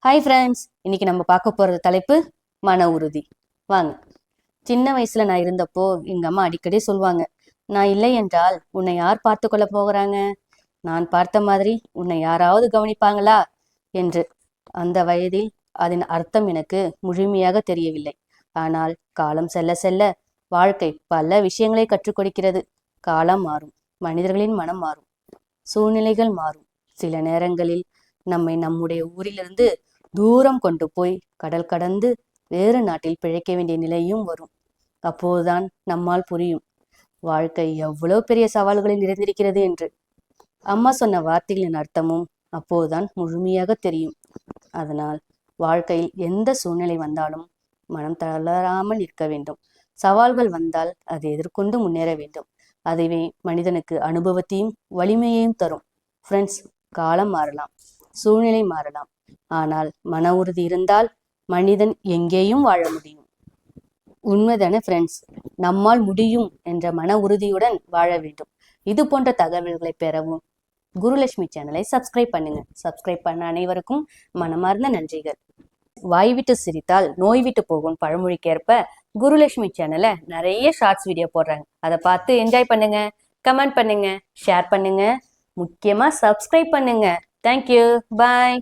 Hi friends, இன்னைக்கு நம்ம பார்க்க போறது தலைப்பு மன உறுதி. வாங்க. சின்ன வயசுல நான் இருந்தப்போ எங்க அம்மா அடிக்கடி சொல்லுவாங்க, நான் இல்லை என்றால் உன்னை யார் பார்த்து கொள்ள போகிறாங்க, நான் பார்த்த மாதிரி உன்னை யாராவது கவனிப்பாங்களா என்று. அந்த வயதில் அதன் அர்த்தம் எனக்கு முழுமையாக தெரியவில்லை. ஆனால் காலம் செல்ல செல்ல வாழ்க்கை பல விஷயங்களை கற்றுக் கொடுக்கிறது. காலம் மாறும், மனிதர்களின் மனம் மாறும், சூழ்நிலைகள் மாறும். சில நேரங்களில் நம்மை நம்முடைய ஊரிலிருந்து தூரம் கொண்டு போய் கடல் கடந்து வேறு நாட்டில் பிழைக்க வேண்டிய நிலையும் வரும். அப்போதுதான் நம்மால் புரியும் வாழ்க்கை எவ்வளவு பெரிய சவால்களில் நிறைந்திருக்கிறது என்று. அம்மா சொன்ன வார்த்தைகளின் அர்த்தமும் அப்போதுதான் முழுமையாக தெரியும். அதனால் வாழ்க்கையில் எந்த சூழ்நிலை வந்தாலும் மனம் தளராமல் இருக்க வேண்டும். சவால்கள் வந்தால் அதை எதிர்கொண்டு முன்னேற வேண்டும். அதுவே மனிதனுக்கு அனுபவத்தையும் வலிமையையும் தரும். ஃப்ரெண்ட்ஸ், காலம் மாறலாம், சூழ்நிலை மாறலாம், ஆனால் மன உறுதி இருந்தால் மனிதன் எங்கேயும் வாழ முடியும். உண்மைதானே ஃப்ரெண்ட்ஸ்? நம்மால் முடியும் என்ற மன உறுதியுடன் வாழ வேண்டும். இது போன்ற தகவல்களை பெறவும் குருலட்சுமி சேனலை சப்ஸ்கிரைப் பண்ணுங்க. சப்ஸ்கிரைப் பண்ண அனைவருக்கும் மனமார்ந்த நன்றிகள். வாய் விட்டு சிரித்தால் நோய் விட்டு போகும் பழமொழிக்கேற்ப குருலட்சுமி சேனலை நிறைய ஷார்ட்ஸ் வீடியோ போடுறாங்க. அதை பார்த்து என்ஜாய் பண்ணுங்க, கமெண்ட் பண்ணுங்க, ஷேர் பண்ணுங்க, முக்கியமா சப்ஸ்கிரைப் பண்ணுங்க. தேங்க்யூ, பாய்.